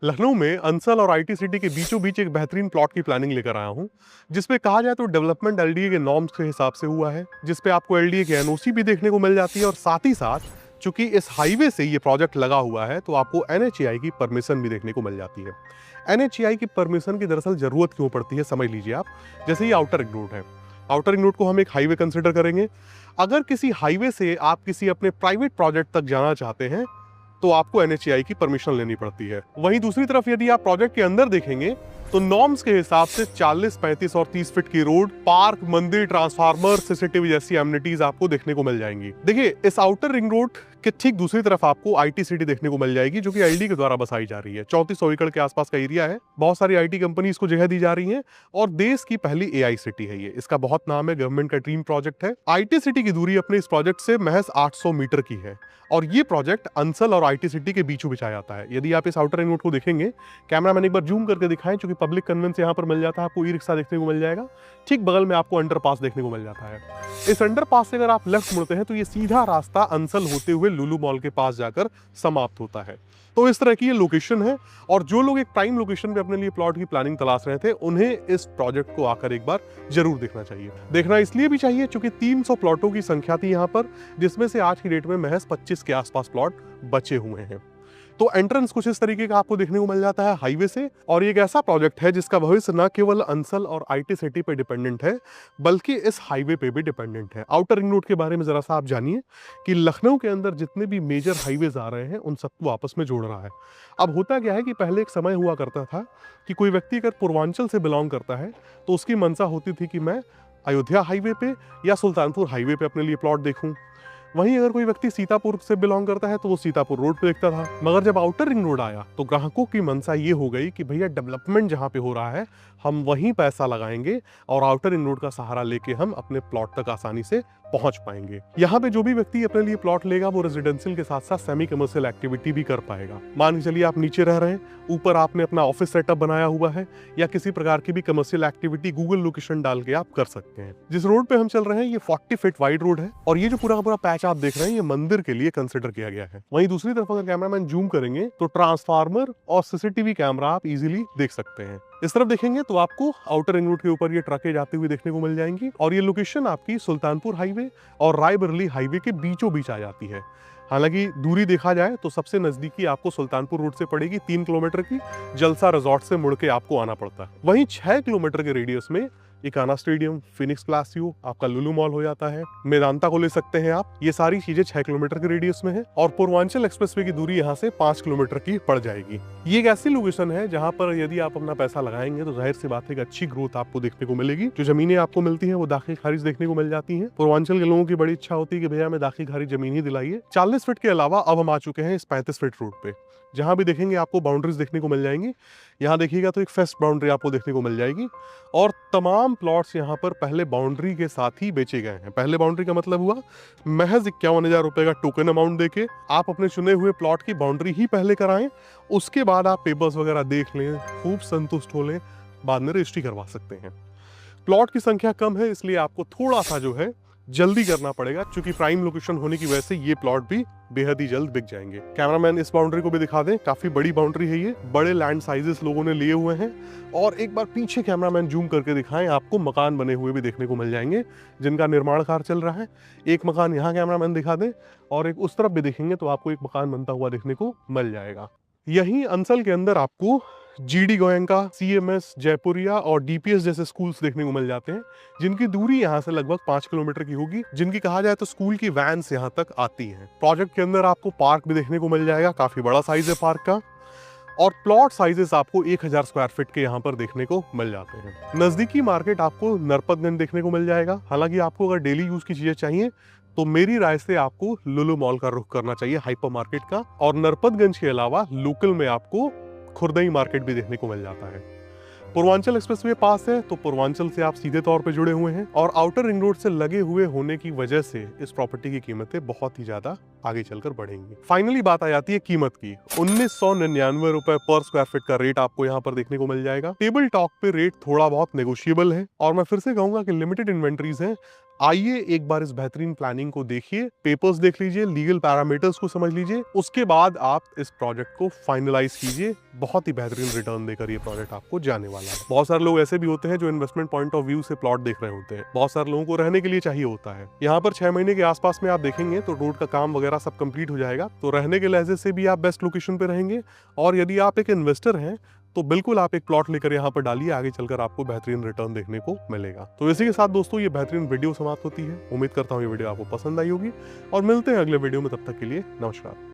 लखनऊ में अंसल और IT city के बीचों बीच एक बेहतरीन प्लॉट की प्लानिंग लेकर आया हूँ, जिसपे कहा जाए तो डेवलपमेंट एलडीए के नॉर्म्स के हिसाब से हुआ है, जिसपे आपको एलडीए की एनओसी भी देखने को मिल जाती है और साथ ही साथ चूंकि इस हाईवे से ये प्रोजेक्ट लगा हुआ है तो आपको एनएचएआई की परमिशन भी देखने को मिल जाती है। एनएचएआई की परमिशन की दरअसल जरूरत क्यों पड़ती है समझ लीजिए आप। जैसे ये आउटर रिंग रोड है, आउटर रिंग रोड को हम एक हाईवे कंसिडर करेंगे। अगर किसी हाईवे से आप किसी अपने प्राइवेट प्रोजेक्ट तक जाना चाहते हैं तो आपको एनएचएआई की परमिशन लेनी पड़ती है। वहीं दूसरी तरफ यदि आप प्रोजेक्ट के अंदर देखेंगे तो नॉर्म्स के हिसाब से 40, 35 और 30 फीट की रोड, पार्क, मंदिर, ट्रांसफार्मर, सीसीटीवी जैसी एमिनिटीज आपको देखने को मिल जाएंगी। देखिए, इस आउटर रिंग रोड के ठीक दूसरी तरफ आपको आईटी सिटी देखने को मिल जाएगी, जो कि एलडी के द्वारा बसाई जा रही है। 3400 एकड़ के आसपास का एरिया है। बहुत सारी आईटी कंपनीज को जगह दी जा रही है और देश की पहली एआई सिटी है ये। इसका बहुत नाम है, गवर्नमेंट का ड्रीम प्रोजेक्ट है। आईटी सिटी की दूरी अपने इस प्रोजेक्ट से महज 800 मीटर की है और ये प्रोजेक्ट अंसल और आईटी सिटी के बीचों बीच आ जाता है। यदि आप इस आउटर रिंग रोड को देखेंगे, कैमरामैन एक बार जूम करके दिखाएं, क्योंकि पब्लिक कन्वेंस यहाँ पर मिल जाता है, आपको ई रिक्शा देखने को मिल जाएगा। ठीक बगल में आपको अंडरपास देखने को मिल जाता है। इस अंडरपास से अगर आप लेफ्ट मुड़ते हैं तो ये सीधा रास्ता अंसल होते हुए लुलु मॉल के पास जाकर समाप्त होता है। तो इस तरह की ये लोकेशन है और जो लोग एक प्राइम लोकेशन पे अपने लिए प्लॉट की प्लानिंग तलाश रहे थे, उन्हें इस प्रोजेक्ट को आकर एक बार जरूर देखना चाहिए। देखना इसलिए भी चाहिए क्योंकि 300 प्लॉटों की संख्या थी यहाँ पर, जिसमें से आज की डेट में महज 25 के आसपास प्लॉट बचे हुए हैं। तो एंट्रेंस कुछ इस तरीके का आपको देखने को मिल जाता है हाईवे से। और ये एक ऐसा प्रोजेक्ट है जिसका भविष्य न केवल अंसल और आईटी सिटी पे डिपेंडेंट है, बल्कि इस हाईवे पे भी डिपेंडेंट है। आउटर रिंग रोड के बारे में जरा सा आप जानिए कि लखनऊ के अंदर जितने भी मेजर हाईवेज आ रहे हैं उन सबको आपस में जोड़ रहा है। अब होता क्या है कि पहले एक समय हुआ करता था कि कोई व्यक्ति अगर पूर्वांचल से बिलोंग करता है तो उसकी मंशा होती थी कि मैं अयोध्या हाईवे पे या सुल्तानपुर हाईवे पे अपने लिए प्लॉट देखूं। वहीं अगर कोई व्यक्ति सीतापुर से बिलोंग करता है तो वो सीतापुर रोड पे देखता था। मगर जब आउटर रिंग रोड आया तो ग्राहकों की मंशा ये हो गई कि भैया डेवलपमेंट जहाँ पे हो रहा है हम वहीं पैसा लगाएंगे और आउटर रिंग रोड का सहारा लेके हम अपने प्लॉट तक आसानी से पहुंच पाएंगे। यहाँ पे जो भी व्यक्ति अपने लिए प्लॉट लेगा वो रेजिडेंशियल के साथ साथ सेमी कमर्शियल एक्टिविटी भी कर पाएगा। मान के चलिए आप नीचे रह रहे हैं, ऊपर आपने अपना ऑफिस सेटअप बनाया हुआ है या किसी प्रकार की भी कमर्शियल एक्टिविटी गूगल लोकेशन डाल के आप कर सकते हैं। जिस रोड पे हम चल रहे हैं ये 40 फीट वाइड रोड है और ये जो पूरा का पूरा पैच आप देख रहे हैं ये मंदिर के लिए कंसिडर किया गया है। वहीं दूसरी तरफ अगर कैमरामैन जूम करेंगे तो ट्रांसफार्मर और सीसीटीवी कैमरा आप इजीली देख सकते हैं। इस तरफ देखेंगे तो आपको आउटर रिंग रोड के ऊपर ये ट्रकें जाती हुई देखने को मिल जाएंगी और ये लोकेशन आपकी सुल्तानपुर हाईवे और रायबरेली हाईवे के बीचों बीच आ जाती है। हालांकि दूरी देखा जाए तो सबसे नजदीकी आपको सुल्तानपुर रोड से पड़ेगी 3 किलोमीटर की, जलसा रिजॉर्ट से मुड़ के आपको आना पड़ता है। वहीं 6 किलोमीटर के रेडियस में इकाना स्टेडियम, फिनिक्स प्लासियो, आपका लुलु मॉल हो जाता है, मेदांता को ले सकते हैं आप। ये सारी चीजें 6 किलोमीटर के रेडियस में है और पूर्वांचल एक्सप्रेसवे की दूरी यहाँ से 5 किलोमीटर की पड़ जाएगी। ये एक ऐसी लोकेशन है जहाँ पर यदि आप अपना पैसा लगाएंगे तो जाहिर सी बात है कि अच्छी ग्रोथ आपको देखने को मिलेगी। जो जमीनें आपको मिलती है वो दाखिल खारिज देखने को मिल जाती है। पूर्वांचल के लोगों की बड़ी इच्छा होती है कि भैया हमें दाखिल खारिज जमीन ही दिलाइए। 40 फीट के अलावा अब हम आ चुके हैं इस 35 फीट रोड पे। जहां भी देखेंगे आपको बाउंड्रीज देखने को मिल जाएंगी। यहाँ देखिएगा तो एक फेस्ट बाउंड्री आपको देखने को मिल जाएगी और तमाम प्लॉट्स यहाँ पर पहले बाउंड्री के साथ ही बेचे गए हैं। पहले बाउंड्री का मतलब हुआ महज 51,000 रुपए का टोकन अमाउंट देके आप अपने चुने हुए प्लॉट की बाउंड्री ही पहले कराएं, उसके बाद आप पेपर्स वगैरह देख लें, खूब संतुष्ट हो लें, बाद में रजिस्ट्री करवा सकते हैं। प्लॉट की संख्या कम है इसलिए आपको थोड़ा सा जो है जल्दी करना पड़ेगा, क्योंकि प्राइम लोकेशन होने की वजह से ये प्लॉट भी बेहद ही जल्द बिक जाएंगे। कैमरामैन इस बाउंड्री को भी दिखा दें, काफी बड़ी बाउंड्री है ये, बड़े लैंड साइजेस लोगों ने लिए हुए हैं। और एक बार पीछे कैमरामैन जूम करके दिखाएं, आपको मकान बने हुए भी देखने को मिल जाएंगे जिनका निर्माण कार्य चल रहा है। एक मकान यहाँ कैमरामैन दिखा दें और एक उस तरफ भी देखेंगे तो आपको एक मकान बनता हुआ देखने को मिल जाएगा। यहीं अंसल के अंदर आपको जीडी गोयनका, सीएमएस, जयपुरिया और डीपीएस जैसे स्कूल्स देखने को मिल जाते हैं, जिनकी दूरी यहाँ से लगभग 5 किलोमीटर की होगी, जिनकी कहा जाए तो स्कूल की वैन्स यहाँ तक आती हैं। प्रोजेक्ट के अंदर आपको पार्क भी देखने को मिल जाएगा, काफी बड़ा साइज है पार्क का और प्लॉट साइजेस आपको 1000 स्क्वायर फीट के यहाँ पर देखने को मिल जाते हैं। नजदीकी मार्केट आपको नरपतगंज देखने को मिल जाएगा। हालांकि आपको अगर डेली यूज की चीजें चाहिए तो मेरी राय से आपको लुलु मॉल का रुख करना चाहिए, हाइपर मार्केट का। और नरपतगंज के अलावा लोकल में आपको खुरदई मार्केट भी देखने को मिल जाता है। पूर्वांचल एक्सप्रेसवे पास है तो पूर्वांचल से आप सीधे तौर पे जुड़े हुए हैं और आउटर रिंग रोड से लगे हुए होने की वजह से इस प्रॉपर्टी की कीमतें बहुत ही ज्यादा आगे चलकर बढ़ेंगी। फाइनली बात आ जाती है कीमत की। 1999 रुपए पर स्क्वायर फीट का रेट आपको यहाँ पर देखने को मिल जाएगा। टेबल टॉक पे रेट थोड़ा बहुत नेगोशिएबल है और मैं फिर से कहूंगा कि लिमिटेड इन्वेंट्रीज है। आइए एक बार इस बेहतरीन प्लानिंग को देखिए, पेपर्स देख लीजिए, लीगल पैरामीटर्स को समझ लीजिए, उसके बाद आप इस प्रोजेक्ट को फाइनलाइज कीजिए। बहुत ही बेहतरीन रिटर्न देकर ये प्रोजेक्ट आपको जाने वाला है। बहुत सारे लोग ऐसे भी होते हैं जो इन्वेस्टमेंट पॉइंट ऑफ व्यू से प्लॉट देख रहे होते हैं। बहुत सारे लोगों को रहने के लिए चाहिए होता है। यहाँ पर 6 महीने के आसपास में आप देखेंगे तो रोड का काम वगैरह सब कंप्लीट हो जाएगा, तो रहने के लहजे से भी आप बेस्ट लोकेशन पे रहेंगे। और यदि आप एक इन्वेस्टर हैं तो बिल्कुल आप एक प्लॉट लेकर यहाँ पर डालिए, आगे चलकर आपको बेहतरीन रिटर्न देखने को मिलेगा। तो इसी के साथ दोस्तों ये बेहतरीन वीडियो समाप्त होती है। उम्मीद करता हूँ ये वीडियो आपको पसंद आई होगी और मिलते हैं अगले वीडियो में। तब तक के लिए नमस्कार।